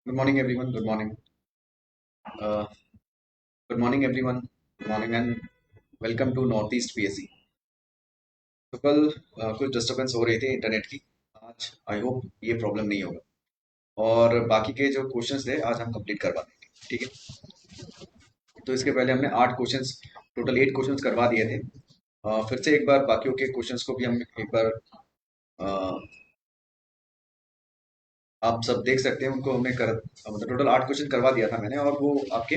Good morning, everyone. Good morning. Uh, Good morning, everyone. Good morning and welcome to Northeast PSC. तो कल कुछ disturbance हो रही थी इंटरनेट की। आज आई होप ये प्रॉब्लम नहीं होगा और बाकी के जो क्वेश्चंस थे आज हम कंप्लीट करवा देंगे। ठीक है। तो इसके पहले हमने 8 क्वेश्चंस, टोटल 8 क्वेश्चंस करवा दिए थे। फिर से एक बार बाकियों के क्वेश्चंस को भी हम एक बार अ, आप सब देख सकते हैं। उनको हमने मतलब टोटल 8 क्वेश्चन करवा दिया था मैंने, और वो आपके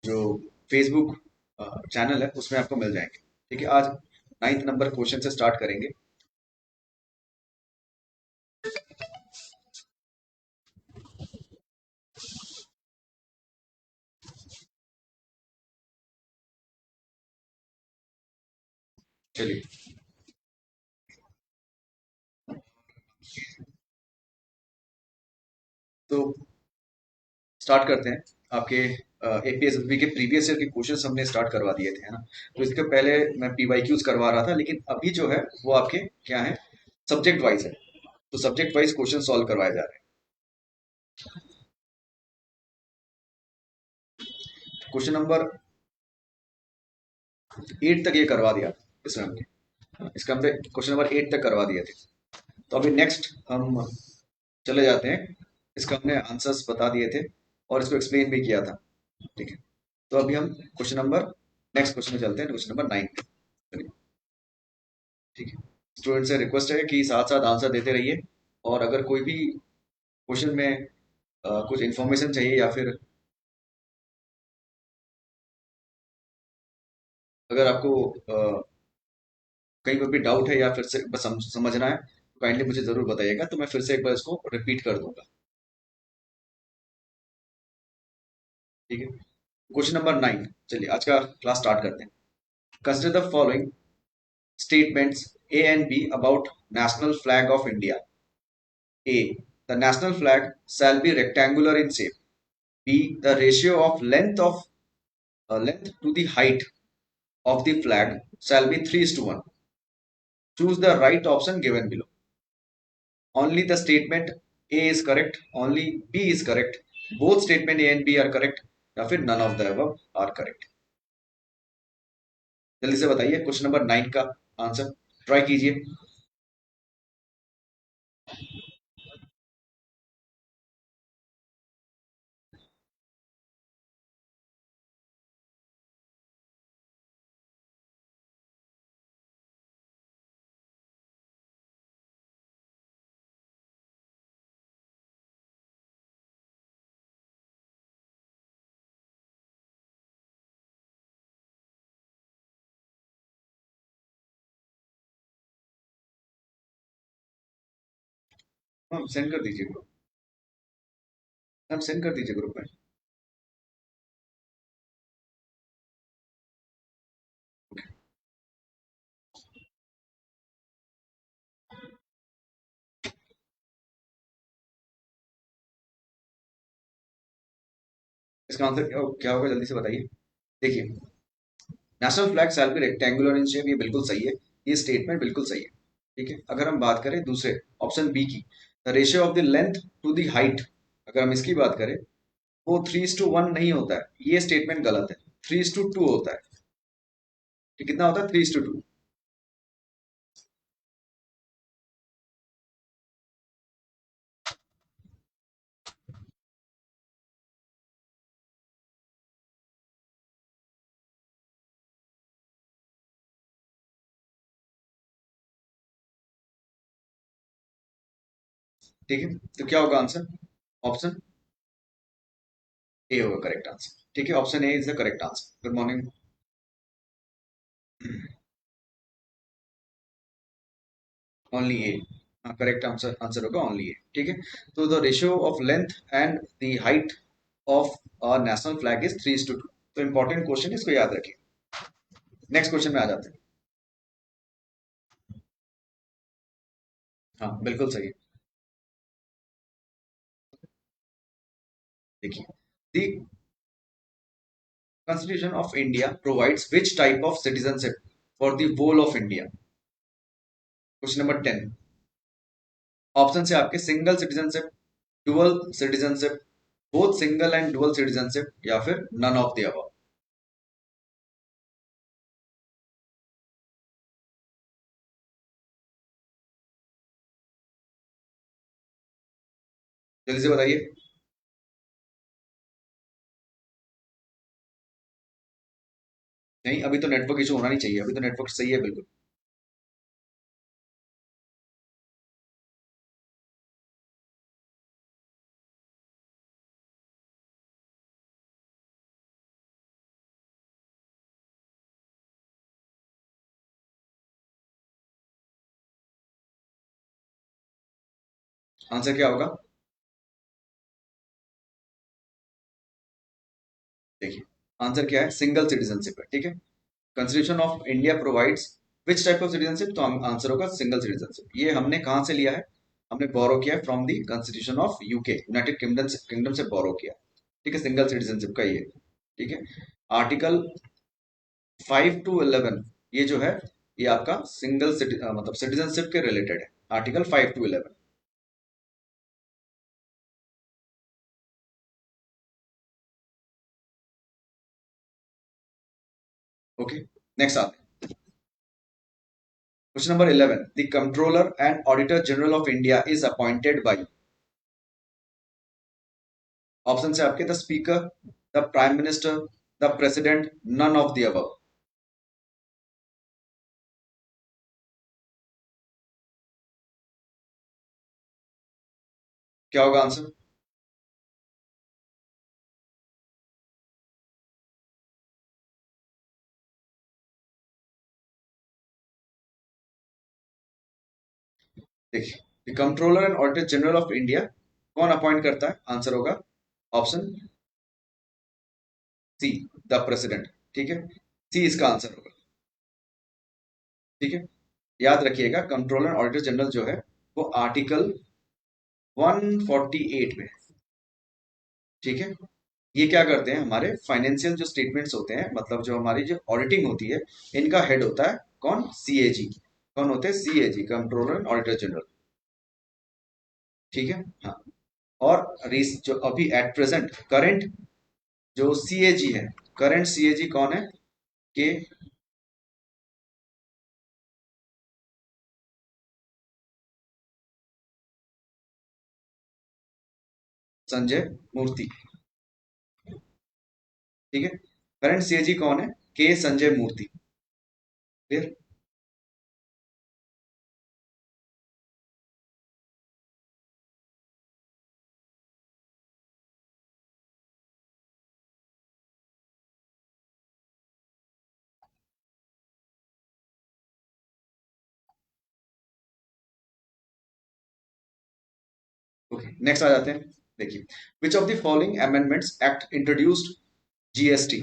जो फेसबुक चैनल है उसमें आपको मिल जाएंगे। ठीक है। आज 9th नंबर क्वेश्चन से स्टार्ट करेंगे। चलिए, तो स्टार्ट करते हैं। आपके एपीएसएसबी के प्रीवियस ईयर के क्वेश्चंस हमने स्टार्ट करवा दिए थे, है ना। तो इसके पहले मैं पीवाईक्यूज करवा रहा था, लेकिन अभी जो है वो आपके क्या है, सब्जेक्ट वाइज है। तो सब्जेक्ट वाइज क्वेश्चन सॉल्व करवाए जा रहे हैं। क्वेश्चन नंबर 8 तक ये करवा दिया था इसमें हमने। इसका हमने क्वेश्चन नंबर 8 तक करवा दिए थे। तो अभी नेक्स्ट हम चले जाते हैं। इसका हमने आंसर्स बता दिए थे और इसको एक्सप्लेन भी किया था। ठीक है। तो अभी हम क्वेश्चन नंबर नेक्स्ट क्वेश्चन में चलते हैं, क्वेश्चन नंबर 9 पे। चलिए, ठीक है। स्टूडेंट से रिक्वेस्ट है कि साथ साथ आंसर देते रहिए, और अगर कोई भी क्वेश्चन में कुछ इन्फॉर्मेशन चाहिए, या फिर अगर आपको कहीं पर भी डाउट है या फिर से बस समझना है, तो काइंडली मुझे जरूर बताइएगा, तो मैं फिर से एक बार इसको रिपीट कर दूंगा। ठीक है। Question number 9। चलिए आज का क्लास स्टार्ट करते हैं। Consider the following statements A and B about national flag of India. A. The national flag shall be rectangular in shape. B. The ratio of length to the height of the flag shall be 3:1. Choose the right option given below. Only the statement A is correct. Only B is correct. Both statement A and B are correct. या फिर none of the above are correct. जल्दी से बताइए question number 9 का answer try कीजिए। हम send कर दीजिए ग्रुप। हम सेंड कर दीजिए ग्रुप में। इसका आंसर क्या होगा, जल्दी से बताइए। देखिए, national flag shall be rectangular in shape, ये बिल्कुल सही है। ये स्टेटमेंट बिल्कुल सही है। ठीक है। अगर हम बात करें दूसरे ऑप्शन बी की, the ratio of the length to the height, अगर हम इसकी बात करें, वो 3:1 नहीं होता है। ये स्टेटमेंट गलत है। 3:2 होता है। कि कितना होता है, 3:2। ठीक है, तो क्या होगा आंसर? ऑप्शन ए होगा करेक्ट आंसर। ठीक है, option A is the correct answer. Good morning. Only A. हाँ, करेक्ट आंसर आंसर होगा ओनली ए। ठीक है, तो the ratio of length and the height of national flag is 3:2। तो important question, इसको याद रखिए। नेक्स्ट क्वेश्चन में आ जाते हैं। हाँ, बिल्कुल सही। देखिए, the Constitution of India provides which type of citizenship for the whole of India? Question number 10। Option से आपके single citizenship, dual citizenship, both single and dual citizenship, या फिर नन ऑफ द अबव। जल्दी से बताइए। नहीं, अभी तो नेटवर्क इशू होना नहीं चाहिए, अभी तो नेटवर्क सही है बिल्कुल। आंसर क्या होगा? देखिए, आंसर क्या है? सिंगल सिटीजनशिप है। ठीक है, constitution of India provides which type of citizenship, तो आंसर होगा सिंगल सिटीजनशिप। ये हमने कहां से लिया है? हमने बोरो किया from the constitution of UK, United kingdom से बोरो किया। ठीक है, सिंगल सिटीजनशिप का ये। ठीक है, आर्टिकल 5 to 11, ये जो है, ये आपका सिंगल मतलब सिटीजनशिप के रिलेटेड है। Article 5 to 11। ओके, नेक्स्ट आते हैं। Question number 11। The controller and auditor general of India is appointed by. Option से आपके the speaker, the prime minister, the president, none of the above. क्या होगा answer? देखिए, the controller and auditor general of India कौन appoint करता है? Answer होगा option C, the president. ठीक है, सी इसका आंसर होगा। ठीक है, याद रखिएगा, कंट्रोलर एंड ऑडिटर जनरल जो है, वो आर्टिकल 148 में। ठीक है, ये क्या करते हैं? हमारे फाइनेंशियल जो स्टेटमेंट्स होते हैं, मतलब जो हमारी जो ऑडिटिंग होती है, इनका हेड होता है कौन? सीएजी। कौन होते हैं? CAG, controller and auditor general. ठीक है, हाँ। और जो अभी एट प्रेजेंट करंट जो सीएजी है, करंट सीएजी कौन है? के संजय मूर्ति। ठीक है, करंट सीएजी कौन है? के संजय मूर्ति। क्लियर? ओके, नेक्स्ट आ जाते हैं। देखिए, विच of the following amendments act introduced GST?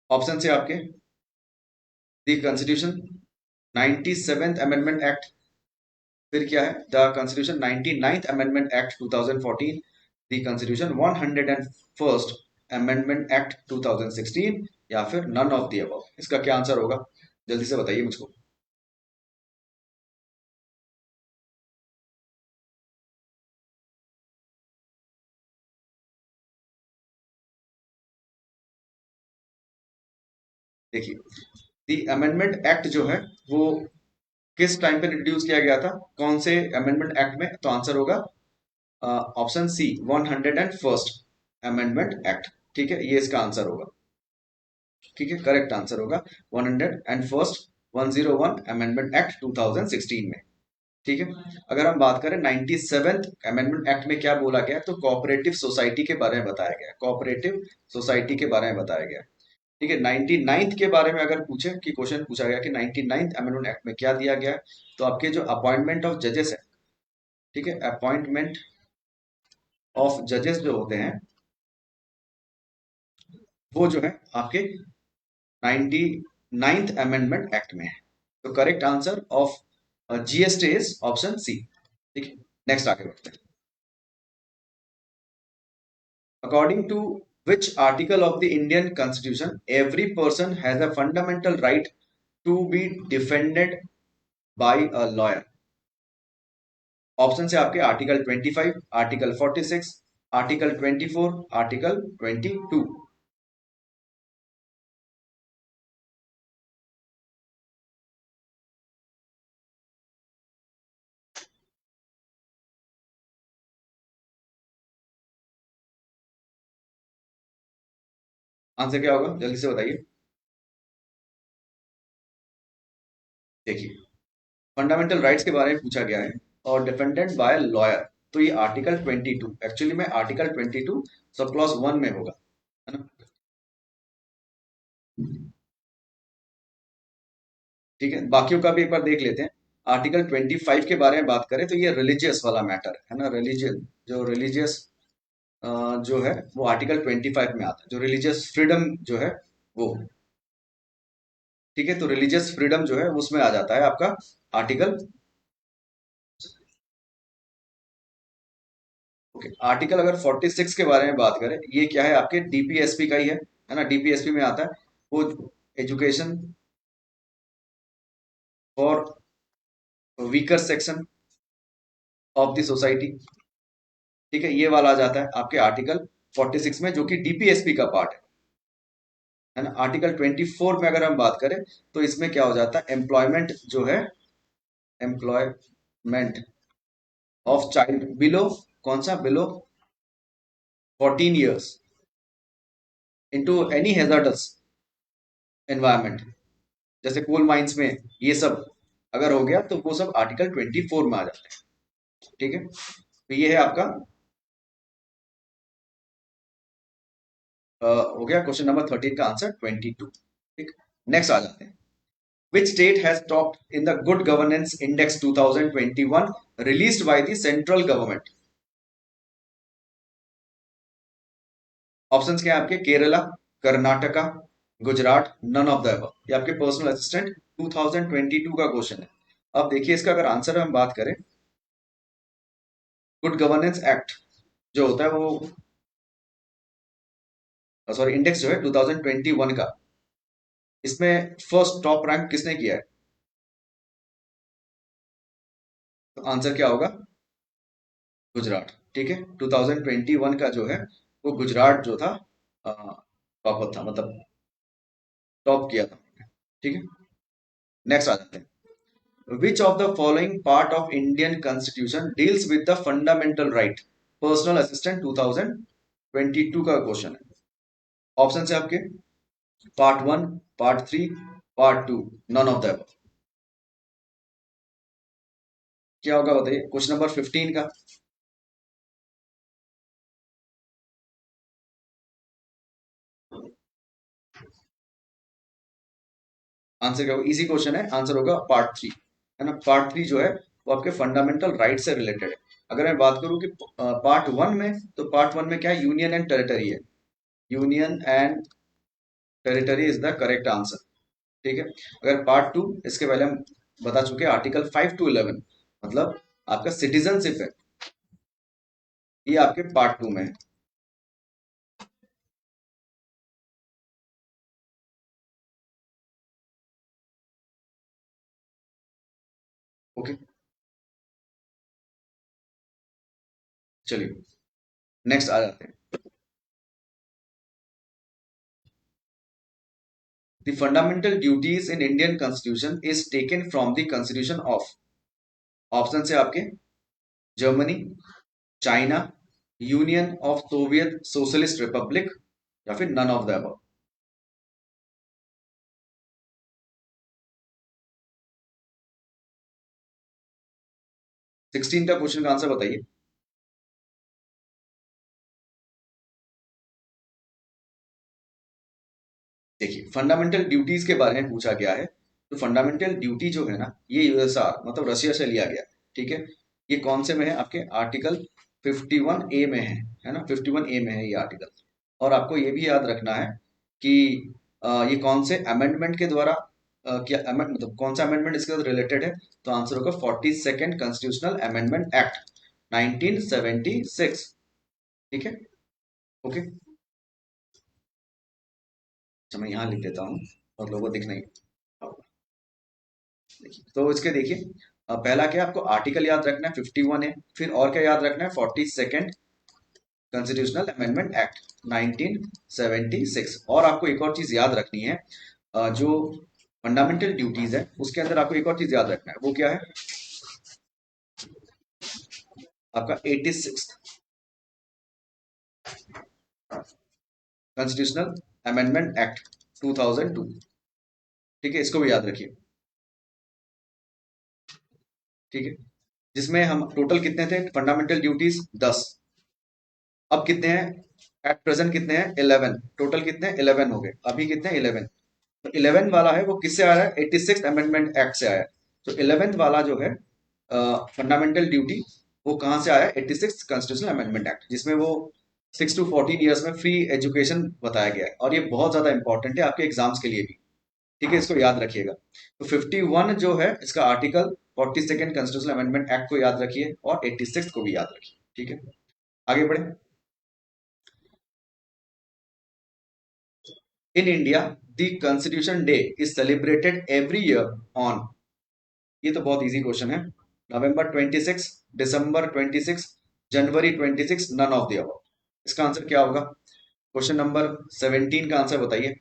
Option से आपके the constitution 97th amendment act, फिर क्या है? The constitution 99th amendment act 2014, the constitution 101st amendment act 2016, या फिर नन ऑफ द अबव। इसका क्या आंसर होगा? जल्दी से बताइए मुझको। देखिए, द अमेंडमेंट एक्ट जो है, वो किस टाइम पे इंट्रोड्यूस किया गया था? कौन से अमेंडमेंट एक्ट में? तो आंसर होगा option C, 101st amendment act. ठीक है, ये इसका आंसर होगा। ठीक है, करेक्ट आंसर होगा 101st 101 अमेंडमेंट एक्ट 2016 में। ठीक है। अगर हम बात करें 97th अमेंडमेंट एक्ट में क्या बोला गया है, तो कोऑपरेटिव सोसाइटी के बारे में बताया गया है, कोऑपरेटिव सोसाइटी के बारे में बताया गया है। ठीक है। 99th के बारे में अगर पूछे कि क्वेश्चन पूछा गया कि 99th अमेंडमेंट एक्ट में क्या दिया गया है, तो आपके जो अपॉइंटमेंट ऑफ जजेस है, ठीक है, अपॉइंटमेंट ऑफ जजेस जो होते हैं वो जो है आपके 99th अमेंडमेंट एक्ट में है। तो correct answer of GST is option C. ठीक है। नेक्स्ट आगे बढ़ते हैं। According to which article of the Indian Constitution, every person has a fundamental right to be defended by a lawyer? Option से आपके article 25, article 46, article 24, article 22। Answer क्या होगा, जल्दी से बताइए। देखिए, फंडामेंटल राइट्स के बारे में पूछा गया है और डिफेंडेड बाय लॉयर, तो ये आर्टिकल 22 एक्चुअली में आर्टिकल 22 सब क्लॉज 1 में होगा, है ना। ठीक है, बाकियों का भी एक बार देख लेते हैं। आर्टिकल 25 के बारे में बात करें तो ये रिलीजियस वाला मैटर है ना, रिलीजियस, जो रिलीजियस जो है वो आर्टिकल 25 में आता है, जो रिलीजियस फ्रीडम जो है वो। ठीक है, तो रिलीजियस फ्रीडम जो है उसमें आ जाता है आपका आर्टिकल। ओके, आर्टिकल अगर 46 के बारे में बात करें, ये क्या है आपके डीपीएसपी का ही है ना, डीपीएसपी में आता है वो, education for weaker section of the society. ठीक है, ये वाला आ जाता है आपके आर्टिकल 46 में, जो कि डीपीएसपी का पार्ट है ना। आर्टिकल 24 में अगर हम बात करें तो इसमें क्या हो जाता है, एम्प्लॉयमेंट जो है, एम्प्लॉयमेंट ऑफ चाइल्ड बिलो, कौन सा, below 14 years into any hazardous environment, जैसे कोल माइंस में ये सब अगर हो गया तो वो सब आर्टिकल 24 में आ जाते हैं। ठीक है, तो ये है आपका हो गया क्वेश्चन नंबर 13 का आंसर 22। ठीक, नेक्स्ट आ जाते हैं। Which state has topped in the Good Governance Index 2021 released by the central government? Options क्या है आपके, Kerala, Karnataka, Gujarat, none of the above. ये आपके पर्सनल असिस्टेंट 2022 का क्वेश्चन है। अब देखिए इसका अगर आंसर हम बात करें, गुड गवर्नेंस एक्ट जो होता है वो, सॉरी इंडेक्स जो है 2021 का, इसमें फर्स्ट टॉप रैंक किसने किया है, तो आंसर क्या होगा, गुजरात। ठीक है, 2021 का जो है वो गुजरात जो था टॉपर था, मतलब टॉप किया था। ठीक है, नेक्स्ट आ जाते हैं। Which of the following part of Indian constitution deals with the fundamental right, personal assistant 2022 का क्वेश्चन है। ऑप्शन है आपके part 1, part 3, part 2, none of the. क्या होगा बताइए, क्वेश्चन नंबर 15 का आंसर क्या होगा, इजी क्वेश्चन है, आंसर होगा पार्ट 3, है ना। पार्ट 3 जो है वो आपके फंडामेंटल राइट से रिलेटेड है। अगर मैं बात करूं कि पार्ट 1 में, तो पार्ट 1 में क्या है, यूनियन एंड टेरिटरी है, union and territory is the correct answer. ठीक है, अगर पार्ट 2, इसके पहले हम बता चुके हैं आर्टिकल 5 to 11, मतलब आपका सिटीजनशिप है, ये आपके पार्ट 2 में है। ओके, चलिए नेक्स्ट आ जाते हैं। The fundamental duties in Indian Constitution is taken from the Constitution of, option से आपके Germany, China, union of Soviet socialist Republic, या फिर नन ऑफ द अबव। 16 का क्वेश्चन का आंसर बताइए। देखिए, फंडामेंटल ड्यूटीज के बारे में पूछा गया है। तो फंडामेंटल ड्यूटी जो है ना, ये यूएसआर मतलब रशिया से लिया गया। ठीक है, ये कौन से में है? आपके आर्टिकल 51A में है ना? 51A में है ये आर्टिकल। और आपको ये भी याद रखना है कि ये कौन से अमेंडमेंट के द्वारा क्या मतलब कौन सा अमेंडमेंट इसके साथ रिलेटेड है? तो आंसर होगा 42nd कॉन्स्टिट्यूशनल अमेंडमेंट एक्ट 1976। ठीक है, ओके। अच्छा, मैं यहाँ लिख देता हूँ और लोगों को दिख नहीं। तो इसके देखिए, पहला क्या आपको आर्टिकल याद रखना है 51 है, फिर और क्या याद रखना है 42nd कॉन्स्टिट्यूशनल अमेंडमेंट एक्ट 1976। और आपको एक और चीज याद रखनी है, जो फंडामेंटल ड्यूटीज है उसके अंदर आपको एक और चीज याद रखना है, वो क्या है? आपका 86 कॉन्स्टिट्यूशनल अमेंडमेंट एक्ट 2002। ठीक है, इसको भी याद रखिए। ठीक है, जिसमें हम टोटल कितने थे फंडामेंटल ड्यूटीज? 10। अब कितने हैं एट प्रेजेंट? कितने हैं? 11। टोटल कितने हैं? 11 हो गए। अभी कितने हैं? 11। तो 11 वाला है वो किससे आया है? 86 अमेंडमेंट एक्ट से आया है। तो 11th वाला जो है फंडामेंटल ड्यूटी, वो कहाँ से आया? 86 कॉन्स्टिट्यूशनल अमेंडमेंट एक्ट, जिसमें वो 6 to 14 ईयर्स में फ्री एजुकेशन बताया गया है। और ये बहुत ज्यादा इंपॉर्टेंट है आपके एग्जाम्स के लिए भी। ठीक है, इसको याद रखिएगा। तो 51 जो है इसका article, 42nd constitutional amendment act को याद रखिए और 86 को भी याद रखिए। ठीक है, आगे बढ़े। In India, the Constitution Day is celebrated every year on, ये तो बहुत इजी क्वेश्चन है, नवंबर 26, दिसंबर 26, जनवरी 26, नन ऑफ द अबव। इसका आंसर क्या होगा? क्वेश्चन नंबर 17 का आंसर बताइए।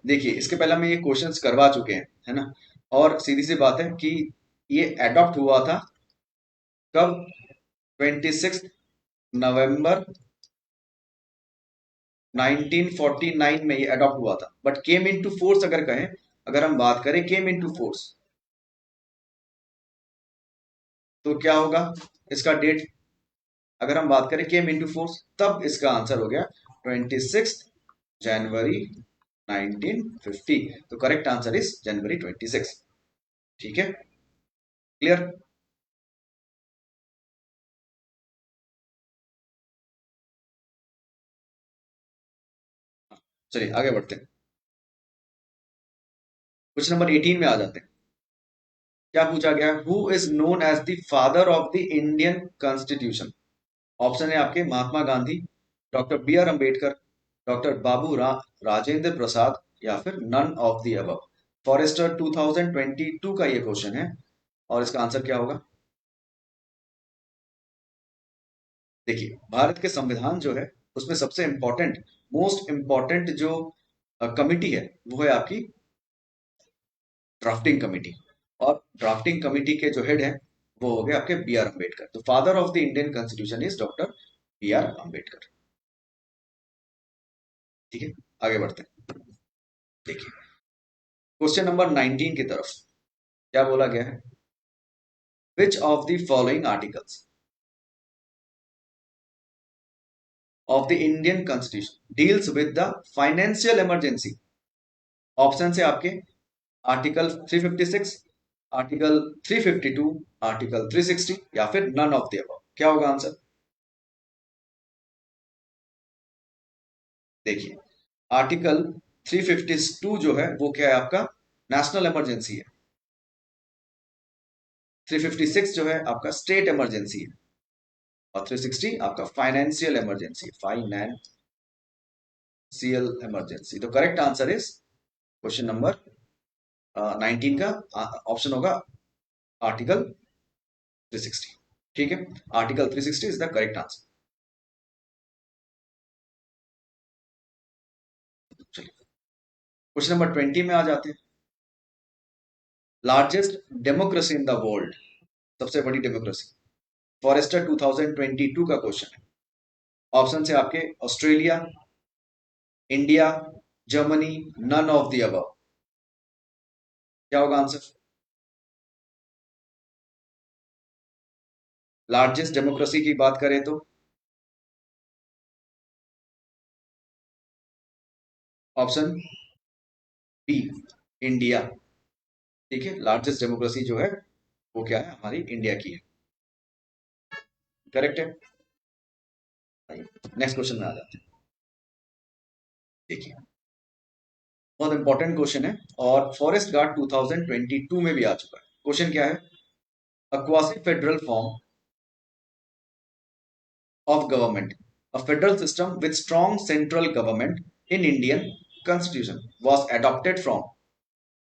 देखिए, इसके पहले हम ये क्वेश्चंस करवा चुके हैं, है ना? और सीधी सी बात है कि ये अडॉप्ट हुआ था कब? 26 नवंबर 1949 में ये अडॉप्ट हुआ था। But came into force अगर कहें, अगर हम बात करें केम इन टू फोर्स, तो क्या होगा इसका डेट? अगर हम बात करें केम इन टू फोर्स, तब इसका आंसर हो गया 26 जनवरी 1950। तो करेक्ट आंसर इज जनवरी 26। ठीक है, क्लियर? चलिए आगे बढ़ते हैं। क्वेश्चन नंबर 18 में आ जाते हैं। क्या पूछा गया? Who is known as the father of the Indian constitution? Option है आपके Mahatma Gandhi, doctor B R Ambedkar, doctor Rajendra Prasad, या फिर none of the above. Forester 2022 का ये क्वेश्चन है और इसका आंसर क्या होगा? देखिए, भारत के संविधान जो है उसमें सबसे इंपॉर्टेंट, मोस्ट इंपॉर्टेंट जो कमिटी है वो है आपकी ड्राफ्टिंग कमिटी। और ड्राफ्टिंग कमिटी के जो हेड है वो हो गए आपके बी आर अम्बेडकर। तो father of the Indian constitution is doctor B R Ambedkar. ठीक है, आगे बढ़ते हैं। देखिए, क्वेश्चन नंबर 19 की तरफ क्या बोला गया है? विच of the following articles of the Indian constitution deals with the financial emergency? Option है आपके आर्टिकल 356, आर्टिकल 352, आर्टिकल 360, या फिर नन ऑफ द अबव। क्या होगा आंसर? देखिए, आर्टिकल 352 जो है वो क्या है आपका? नेशनल इमरजेंसी है। 356 जो है आपका स्टेट इमरजेंसी है। और 360 आपका फाइनेंशियल इमरजेंसी, फाइनेंशियल इमरजेंसी। तो correct answer is question number 19 का ऑप्शन होगा आर्टिकल 360। ठीक है, article 360 is the correct answer. चलिए, क्वेश्चन नंबर 20 में आ जाते हैं। Largest democracy in the world, सबसे बड़ी डेमोक्रेसी। फॉरेस्टर 2022 का क्वेश्चन है। ऑप्शन है आपके Australia, India, Germany, none of the above. क्या होगा आंसर? लार्जेस्ट डेमोक्रेसी की बात करें तो ऑप्शन बी, इंडिया। ठीक है, लार्जेस्ट डेमोक्रेसी जो है वो क्या है, हमारी इंडिया की है। करेक्ट है। नेक्स्ट क्वेश्चन में आ जाते हैं। देखिए, बहुत इंपॉर्टेंट क्वेश्चन है और फॉरेस्ट गार्ड 2022 में भी आ चुका है। क्वेश्चन क्या है? A quasi federal form of government, a federal system with strong central government in Indian constitution was adopted from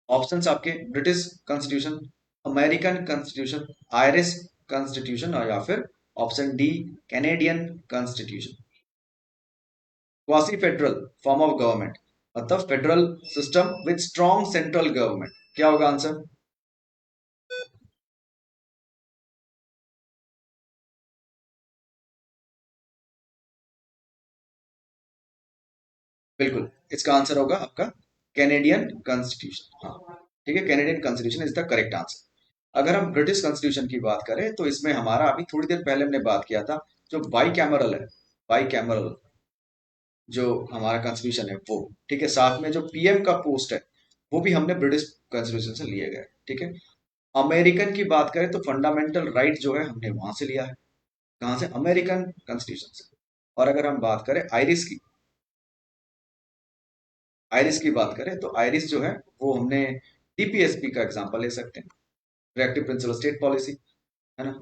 options आपके British constitution, American constitution, Irish constitution और या फिर option D Canadian constitution. Quasi federal form of government मतलब federal system with strong central government, क्या होगा answer? बिल्कुल, इसका answer होगा आपका कैनेडियन कॉन्स्टिट्यूशन। हाँ, ठीक है, Canadian constitution is the correct answer. अगर हम ब्रिटिश कॉन्स्टिट्यूशन की बात करें तो इसमें हमारा अभी थोड़ी देर पहले हमने बात किया था, जो बाई कैमरल है, बाई कैमरल जो हमारा कॉन्स्टिट्यूशन है वो, ठीक है, साथ में जो पीएम का पोस्ट है वो भी हमने ब्रिटिश कॉन्स्टिट्यूशन से लिए गए। ठीक है, अमेरिकन की बात करें तो फंडामेंटल राइट जो है हमने वहां से लिया है। कहां से? अमेरिकन कॉन्स्टिट्यूशन से। और अगर हम बात करें आयरिश की, आयरिश की बात करें तो आयरिश जो है वो हमने डीपीएसपी का एग्जांपल ले सकते हैं, डायरेक्टिव प्रिंसिपल स्टेट पॉलिसी, है ना,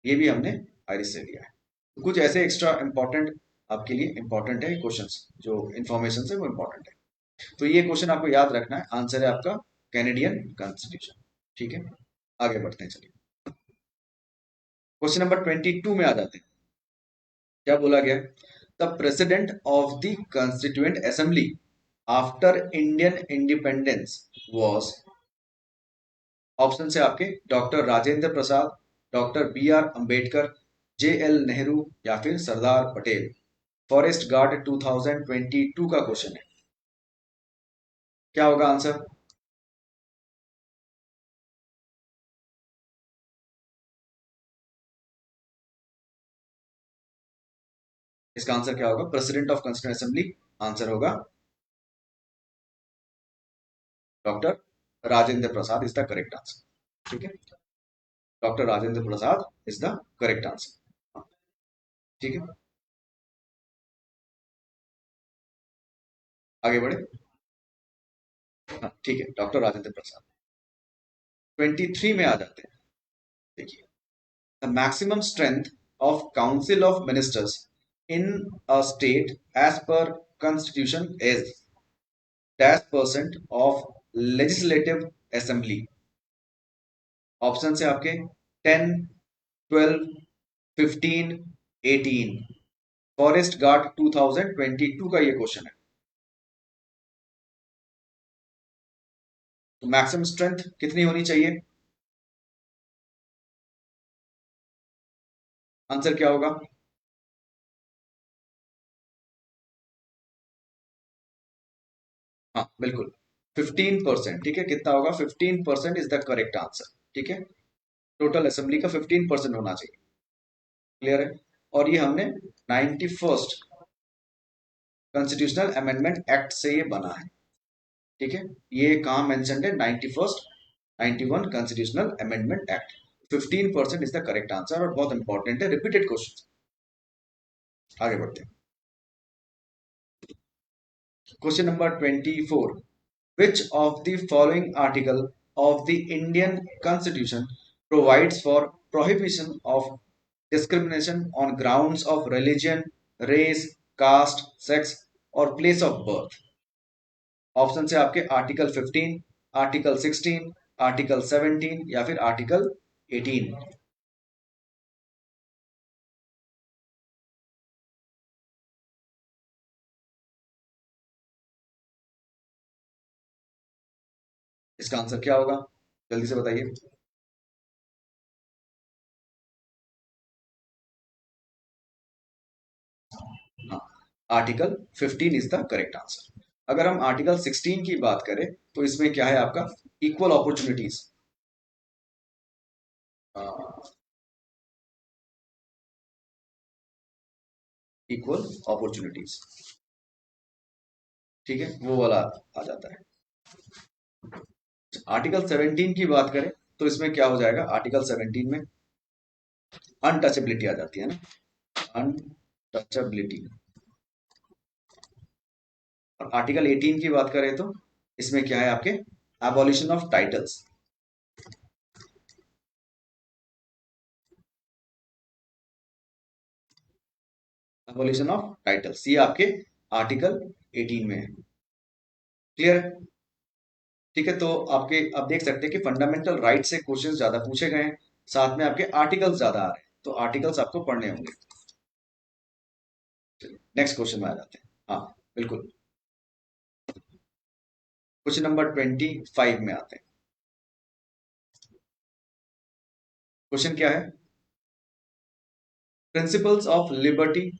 ये भी हमने आयरिश से लिया है। तो कुछ ऐसे एक्स्ट्रा इंपॉर्टेंट आपके लिए इंपॉर्टेंट है क्वेश्चंस, जो इन्फॉर्मेशन है वो इंपॉर्टेंट है। तो ये क्वेश्चन आपको याद रखना है, आंसर है आपका कैनेडियन कॉन्स्टिट्यूशन। ठीक है, आगे बढ़ते हैं, चलिए क्वेश्चन नंबर 22 में आ जाते हैं। क्या बोला गया? The president of the constituent assembly after Indian independence was, option से आपके doctor Rajendra Prasad, doctor B R Ambedkar, J L Nehru या फिर सरदार पटेल। फॉरेस्ट गार्ड 2022 का क्वेश्चन है, क्या होगा आंसर? इसका आंसर क्या होगा? President of constituent assembly, answer होगा doctor Rajendra Prasad is the correct answer. ठीक है, doctor Rajendra Prasad is the correct answer. ठीक है, आगे बढ़े। हाँ ठीक है, डॉक्टर राजेंद्र प्रसाद। 23 में आ जाते हैं। देखिए, the maximum strength of council of ministers in a state as per constitution is dash percent of legislative assembly. Option है आपके 10, 12, 15, 18। फॉरेस्ट गार्ड 2022 का ये क्वेश्चन है। तो मैक्सिमम स्ट्रेंथ कितनी होनी चाहिए? आंसर क्या होगा? हाँ बिल्कुल, 15%। ठीक है, कितना होगा? 15% इज द करेक्ट आंसर। ठीक है, टोटल असेंबली का 15% होना चाहिए। क्लियर है? और ये हमने 91st कॉन्स्टिट्यूशनल अमेंडमेंट एक्ट से ये बना है। ठीक है, ये कहाँ मेंशन्ड है? 91st 91 constitutional amendment act. 15% is the correct answer और बहुत इंपॉर्टेंट है, रिपीटेड क्वेश्चन। आगे बढ़ते हैं। Question number 24, which of the following article of the Indian Constitution provides for prohibition of discrimination on grounds of religion, race, caste, sex और place of birth? Option से आपके article 15, article 16, article 17 या फिर article 18। इसका answer क्या होगा? जल्दी से बताइए। हाँ, article 15 is the correct answer. अगर हम आर्टिकल 16 की बात करें तो इसमें क्या है आपका? Equal opportunities. इक्वल अपॉर्चुनिटीज, ठीक है, वो वाला आ जाता है। आर्टिकल 17 की बात करें तो इसमें क्या हो जाएगा, आर्टिकल 17 में अनटचेबिलिटी आ जाती है ना, अनटचेबिलिटी। और आर्टिकल 18 की बात करें तो इसमें क्या है आपके, abolition of titles. Abolition of titles ये आपके आर्टिकल 18 में है। क्लियर है? ठीक है, तो आपके आप देख सकते हैं कि फंडामेंटल राइट से क्वेश्चंस ज्यादा पूछे गए हैं, साथ में आपके आर्टिकल्स ज्यादा आ रहे हैं, तो आर्टिकल्स आपको पढ़ने होंगे। नेक्स्ट क्वेश्चन में आ जाते हैं। हाँ, बिल्कुल। क्वेश्चन नंबर 25 में आते हैं। क्वेश्चन क्या है, principles of liberty,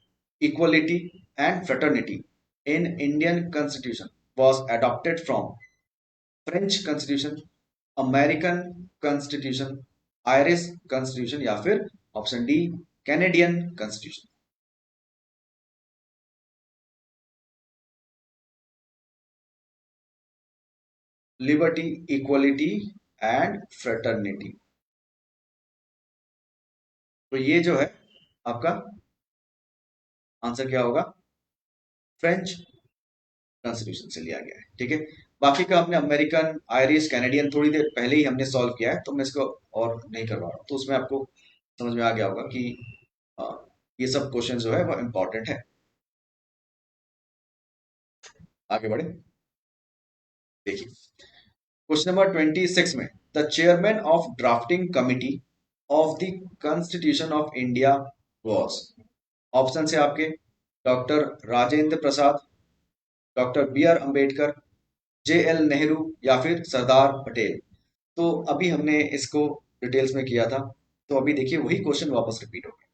equality and fraternity in Indian constitution was adopted from French constitution, American constitution, Irish constitution, या फिर option D Canadian constitution. Liberty, equality and fraternity, तो ये जो है आपका आंसर क्या होगा, फ्रेंच कॉन्स्टिट्यूशन से लिया गया है, ठीक है। बाकी का हमने अमेरिकन, आयरिश, कैनेडियन थोड़ी देर पहले ही हमने सॉल्व किया है, तो मैं इसको और नहीं करवा रहा हूँ, तो उसमें आपको समझ में आ गया होगा कि आ, ये सब क्वेश्चन जो है वो इंपॉर्टेंट है। आगे बढ़े, देखिए क्वेश्चन नंबर 26 में, the chairman of drafting committee of the constitution of India was, option से आपके doctor Rajendra Prasad, doctor B R Ambedkar, J L Nehru, या फिर सरदार पटेल। तो अभी हमने इसको डिटेल्स में किया था, तो अभी देखिए वही क्वेश्चन वापस रिपीट हो गए,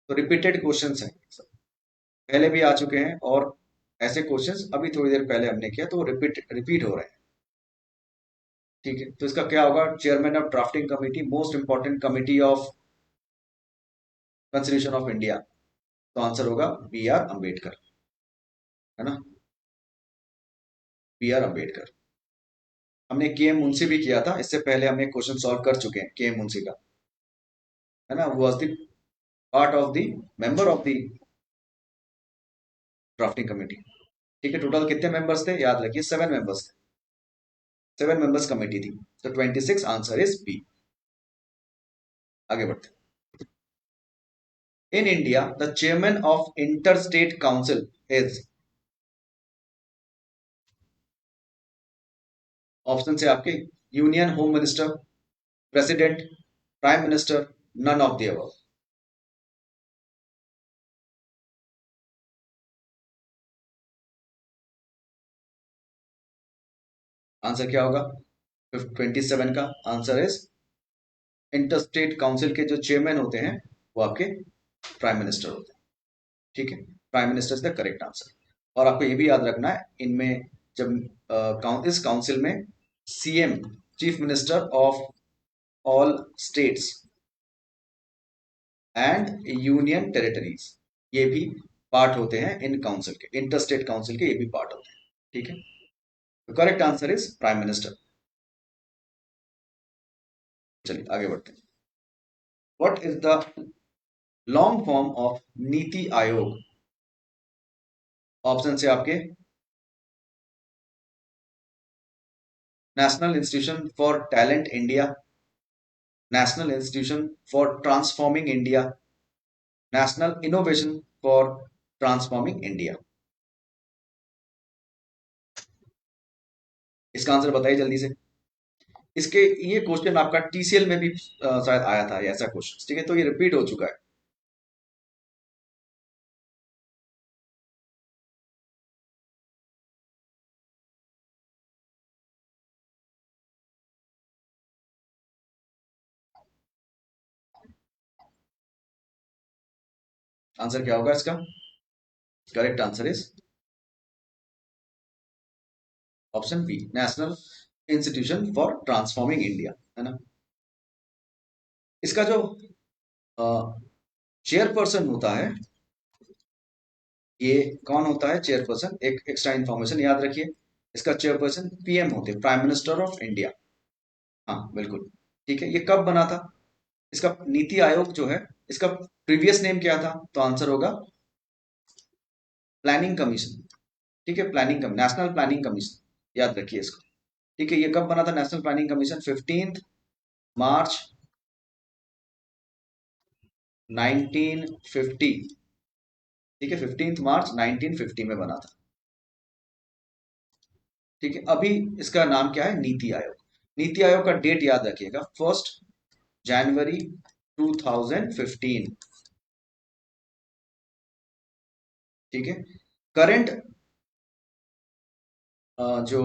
तो रिपीटेड क्वेश्चंस हैं, पहले भी आ चुके हैं, और ऐसे क्वेश्चंस अभी थोड़ी देर पहले हमने किया, तो वो रिपीट रिपीट हो रहे हैं, ठीक है। तो इसका क्या होगा, chairman of drafting committee, most important committee of constitution of India, तो आंसर होगा बी आर अम्बेडकर, है ना, बी आर अम्बेडकर। हमने के एम मुंशी भी किया था, इससे पहले हमने क्वेश्चन सॉल्व कर चुके हैं के एम मुंशी का, है ना, वो was the part of the member of the drafting committee, ठीक है। टोटल कितने मेंबर्स थे, याद रखिए 7 मेंबर्स थे, 7 मेंबर्स कमेटी थी, तो 26 आंसर इज बी। आगे बढ़ते, in India the chairman of inter state council is, option से आपके union home minister, president, prime minister, none of the above. Answer क्या होगा, 27 का answer is, inter state council के जो चेयरमैन होते हैं वो आपके प्राइम मिनिस्टर होते हैं, ठीक है। Prime minister is the correct answer. और आपको ये भी याद रखना है, इनमें जब इस काउंसिल में CM, chief minister of all states and union territories, ये भी पार्ट होते हैं इन काउंसिल के, इंटर स्टेट काउंसिल के ये भी पार्ट होते हैं, ठीक है। तो correct answer is prime minister. चलिए आगे बढ़ते हैं। What is the long form of Niti आयोग, ऑप्शन से आपके national institution for talent India, national institution for transforming India, national innovation for transforming India. इसका आंसर बताइए जल्दी से। इसके ये क्वेश्चन आपका टीसीएल में भी शायद आया था ऐसा क्वेश्चन, ठीक है, तो ये रिपीट हो चुका है। आंसर क्या होगा इसका, correct answer is option B, national institution for transforming India, है ना। इसका जो चेयरपर्सन होता है ये कौन होता है चेयरपर्सन? एक एक्स्ट्रा इन्फॉर्मेशन याद रखिए, इसका चेयरपर्सन पीएम होते हैं, प्राइम मिनिस्टर ऑफ इंडिया। हाँ बिल्कुल। ठीक है, ये कब बना था? इसका नीति आयोग जो है, इसका प्रीवियस नेम क्या था? तो आंसर होगा प्लानिंग कमीशन। ठीक है, planning commission, national planning commission, याद रखिए इसको। ठीक है, ये कब बना था नेशनल प्लानिंग कमीशन? 15 मार्च 1950। ठीक है, 15 मार्च 1950 में बना था। ठीक है, अभी इसका नाम क्या है? नीति आयोग। नीति आयोग का डेट याद रखिएगा, 1 जनवरी 2015। ठीक है, करंट जो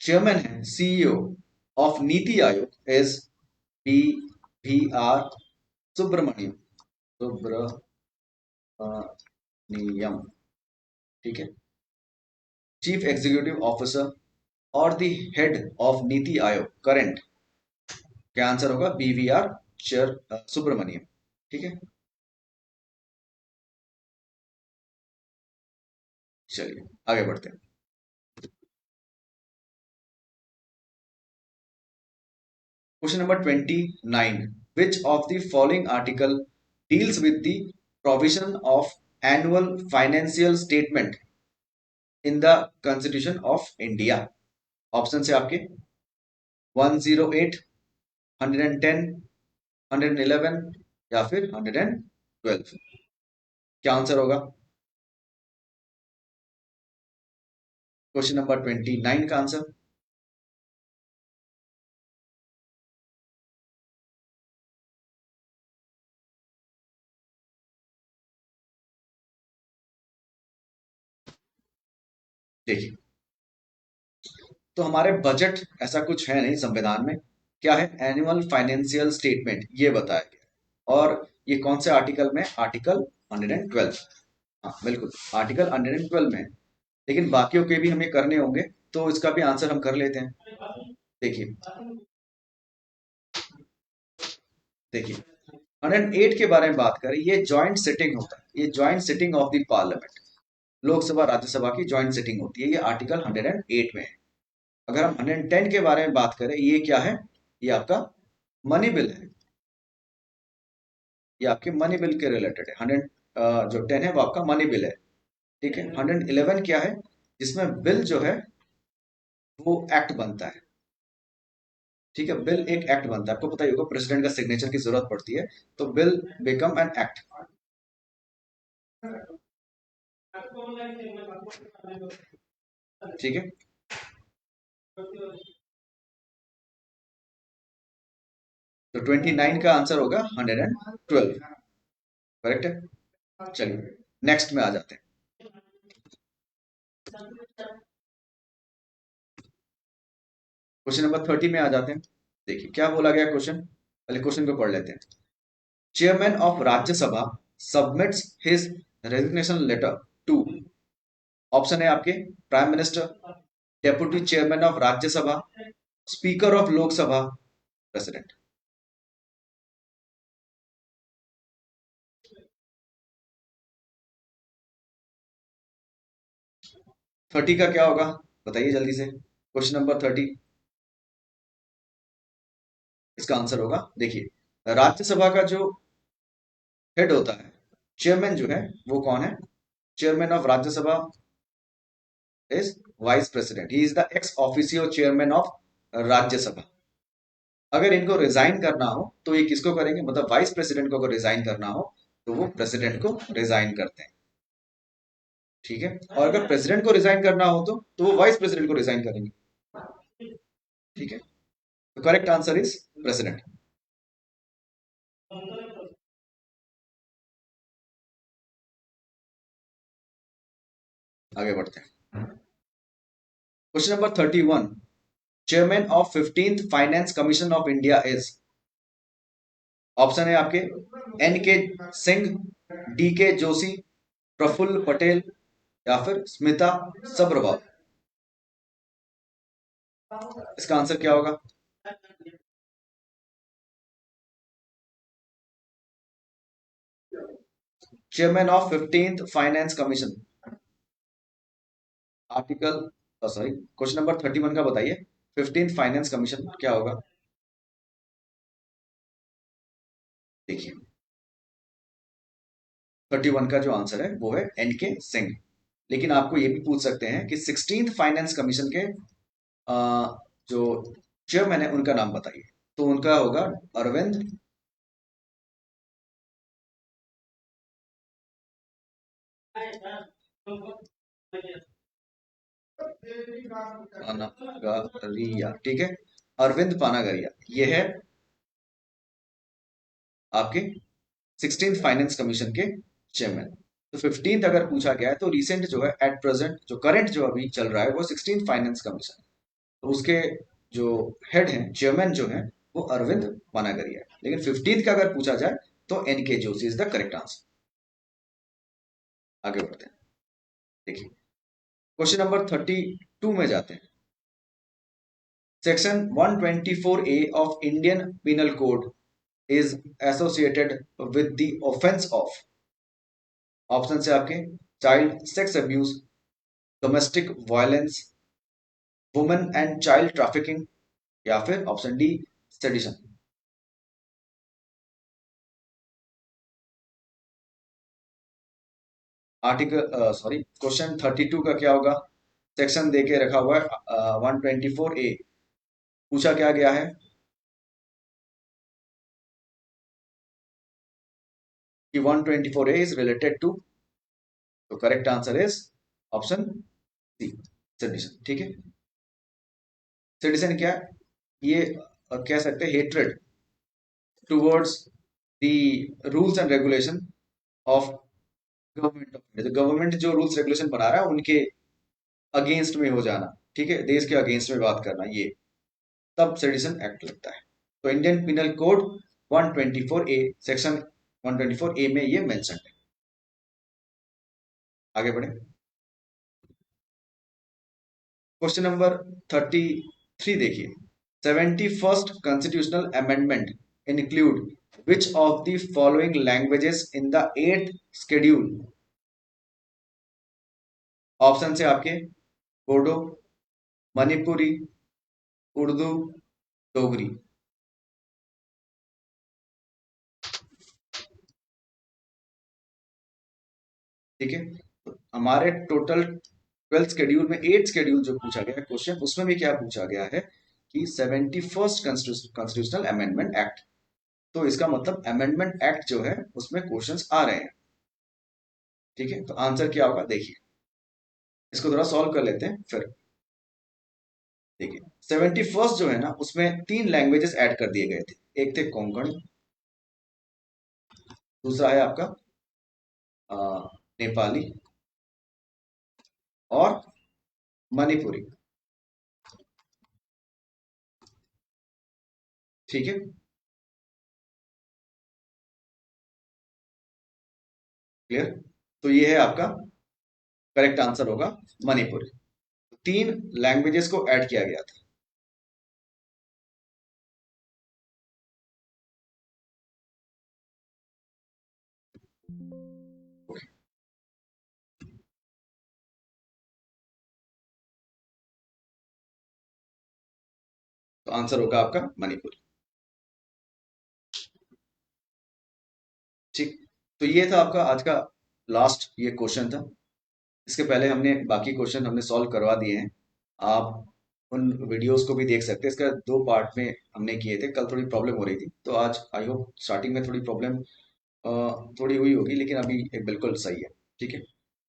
चेयरमैन है, CEO of Niti Aayog is B V R Subrahmanyam. Subrahmanyam. ठीक है, चीफ एग्जीक्यूटिव ऑफिसर और the head of Niti Aayog current, क्या आंसर होगा? BVR chair Subrahmanyam. ठीक है, चलिए आगे बढ़ते हैं। Question number 29, which of the following article deals with the provision of annual financial statement in the constitution of India? Option है आपके 108, 110, 111 या फिर 112। क्या आंसर होगा? क्वेश्चन नंबर 29 का आंसर। देखिए, तो हमारे बजट ऐसा कुछ है नहीं संविधान में। क्या है? एनुअल फाइनेंशियल स्टेटमेंट, ये बताया गया। और ये कौन से आर्टिकल में? आर्टिकल 112। हाँ बिल्कुल, आर्टिकल 112 में है। लेकिन बाकियों के भी हमें करने होंगे, तो इसका भी आंसर हम कर लेते हैं। देखिए, देखिए 108 के बारे में बात करें, ये ज्वाइंट सिटिंग होता है, ये joint sitting of the parliament, Lok Sabha Rajya Sabha की ज्वाइंट सिटिंग होती है, ये आर्टिकल 108 में है। अगर हम 110 के बारे में बात करें, ये क्या है? ये आपका मनी बिल है, ये आपके मनी बिल के रिलेटेड है। 110 है वो आपका मनी बिल है। ठीक है, 111 क्या है? जिसमें बिल जो है वो एक्ट बनता है। ठीक है, बिल एक एक्ट बनता है, आपको पता ही होगा प्रेसिडेंट का सिग्नेचर की जरूरत पड़ती है, तो बिल बिकम एन एक्ट। ठीक है, तो 29 का आंसर होगा 112। करेक्ट है। चलिए नेक्स्ट में आ जाते हैं। क्वेश्चन नंबर 30 में आ जाते हैं। देखिए क्या बोला गया क्वेश्चन, पहले क्वेश्चन को पढ़ लेते हैं। Chairman of Rajya Sabha submits his resignation letter to, option है आपके prime minister, deputy chairman of Rajya Sabha, speaker of Lok Sabha, president. 30 का क्या होगा? बताइए जल्दी से, क्वेश्चन नंबर 30। इसका आंसर होगा, देखिए राज्यसभा का जो हेड होता है, चेयरमैन जो है, वो कौन है? Chairman of Rajya Sabha is vice president, he is the ex officio chairman of Rajya Sabha. अगर इनको रिजाइन करना हो तो ये किसको करेंगे? मतलब वाइस प्रेसिडेंट को अगर रिजाइन करना हो तो वो प्रेसिडेंट को रिजाइन करते हैं। ठीक है, और अगर प्रेसिडेंट को रिजाइन करना हो तो वो वाइस प्रेसिडेंट को रिजाइन करेंगे। ठीक है, तो करेक्ट आंसर इज प्रेसिडेंट। आगे बढ़ते हैं। Question number 31, chairman of 15th finance commission of India is, option है आपके एन के सिंह, डी के जोशी, प्रफुल्ल पटेल या फिर स्मिता सब्रवाल। इसका आंसर क्या होगा? Chairman of 15th finance commission, article, sorry, question number 31 का बताइए। 15th फाइनेंस कमीशन क्या होगा? देखिए, 31 का जो आंसर है वो है एन के सिंह। लेकिन आपको ये भी पूछ सकते हैं कि 16th फाइनेंस कमीशन के जो चेयरमैन है उनका नाम बताइए। तो उनका होगा अरविंद पानागरिया। ठीक है, अरविंद पानागरिया ये है आपके 16th फाइनेंस कमीशन के चेयरमैन। तो 15th अगर पूछा गया है तो रिसेंट जो है, एट प्रेजेंट जो करंट जो अभी चल रहा है वो 16th फाइनेंस कमीशन। तो उसके जो हेड हैं, चेयरमैन जो है, वो अरविंद पानागरिया है। लेकिन 15th का अगर पूछा जाए तो एन के Joshi is the correct answer. आगे बढ़ते हैं। देखिए, क्वेश्चन नंबर 32 में जाते हैं। Section 124A of Indian penal code is associated with the offence of. Option से आपके child sex abuse, domestic violence, women and child trafficking, या फिर option D sedition. Article, sorry, question 32 का क्या होगा? सेक्शन दे के रखा हुआ है 124A। पूछा क्या गया है कि 124A इज रिलेटेड टू। तो correct answer is option C, sedition. ठीक है, सेडिशन क्या है? ये कह सकते हैं hatred towards the rules and regulation of government of India. Government जो रूल्स रेगुलेशन बना रहा है उनके अगेंस्ट में हो जाना, ठीक है, देश के अगेंस्ट में बात करना, ये तब सेडिशन एक्ट लगता है। तो Indian penal code 124A, section 124A में ये मेंशन है। आगे बढ़े। क्वेश्चन नंबर 33 देखिए। 71st constitutional amendment include which of the following languages in the 8th schedule. Option से आपके बोडो, मणिपुरी, उर्दू, डोगरी। ठीक है, तो हमारे टोटल 12th शेड्यूल में 8th शेड्यूल जो पूछा गया है क्वेश्चन, उसमें भी क्या पूछा गया है कि 71st कॉन्स्टिट्यूशनल अमेंडमेंट एक्ट। तो इसका मतलब अमेंडमेंट एक्ट जो है उसमें क्वेश्चंस आ रहे हैं। ठीक है, तो आंसर क्या होगा देखिए, इसको थोड़ा सॉल्व कर लेते हैं फिर। देखिए, 71st जो है ना, उसमें 3 लैंग्वेजेस ऐड कर दिए गए थे। एक थे कोंकणी, दूसरा है आपका अ, नेपाली, और मणिपुरी। ठीक है, क्लियर। तो ये है आपका करेक्ट आंसर होगा मणिपुरी। 3 लैंग्वेजेस को ऐड किया गया था। तो आंसर होगा आपका मणिपुरी। ठीक, तो ये था आपका आज का लास्ट ये क्वेश्चन था। इसके पहले हमने बाकी क्वेश्चन हमने सॉल्व करवा दिए हैं। आप उन वीडियोस को भी देख सकते हैं। इसका 2 पार्ट में हमने किए थे। कल थोड़ी प्रॉब्लम हो रही थी, तो आज आई होप स्टार्टिंग में थोड़ी प्रॉब्लम थोड़ी हुई होगी, लेकिन अभी एक बिल्कुल सही है। ठीक है,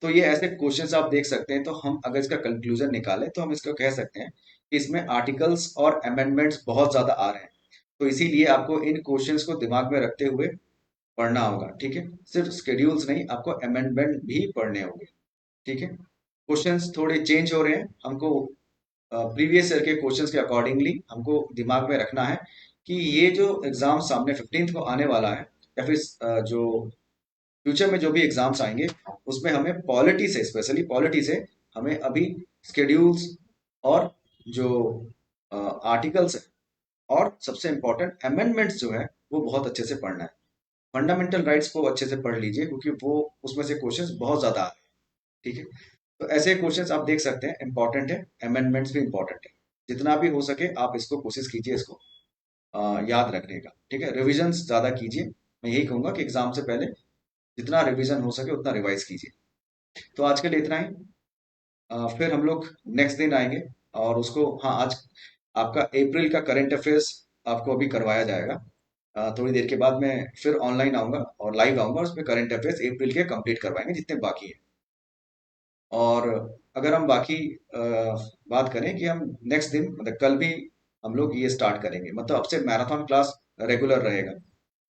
तो ये ऐसे क्वेश्चंस आप देख सकते हैं। तो हम अगर इसका कंक्लूजन निकालें तो हम इसको कह सकते हैं कि इसमें आर्टिकल्स और अमेंडमेंट्स बहुत ज्यादा आ रहे हैं। तो इसीलिए आपको इन क्वेश्चंस को दिमाग में रखते हुए पढ़ना होगा। ठीक है, सिर्फ स्केड्यूल्स नहीं, आपको अमेंडमेंट भी पढ़ने होंगे। ठीक है, क्वेश्चंस थोड़े चेंज हो रहे हैं। हमको प्रीवियस ईयर के क्वेश्चंस के अकॉर्डिंगली हमको दिमाग में रखना है कि ये जो एग्जाम सामने 15th को आने वाला है, या फिर जो फ्यूचर में जो भी एग्जाम्स आएंगे, उसमें हमें पॉलिटी से, स्पेशली पॉलिटी से, हमें अभी स्केड्यूल्स और जो आर्टिकल्स है, और सबसे इंपॉर्टेंट अमेंडमेंट्स जो है, वो बहुत अच्छे से पढ़ना है। फंडामेंटल राइट्स को अच्छे से पढ़ लीजिए, क्योंकि वो उसमें से क्वेश्चंस बहुत ज्यादा आ रहे हैं। ठीक है, तो ऐसे क्वेश्चंस आप देख सकते हैं, इंपॉर्टेंट है, अमेंडमेंट्स भी इंपॉर्टेंट है। जितना भी हो सके आप इसको कोशिश कीजिए, इसको याद रखने का। ठीक है, रिविजन ज्यादा कीजिए। मैं यही कहूंगा कि एग्जाम से पहले जितना रिवीजन हो सके उतना रिवाइज कीजिए। तो आज के लिए इतना ही। फिर हम लोग नेक्स्ट दिन आएंगे और उसको, हाँ, आज आपका अप्रैल का करंट अफेयर्स आपको अभी करवाया जाएगा। थोड़ी देर के बाद मैं फिर ऑनलाइन आऊंगा और लाइव आऊंगा, उसमें करंट अफेयर्स अप्रैल के कंप्लीट करवाएंगे जितने बाकी हैं। और अगर हम बाकी बात करें कि हम नेक्स्ट दिन मतलब कल भी हम लोग ये स्टार्ट करेंगे, मतलब अब से मैराथन क्लास रेगुलर रहेगा।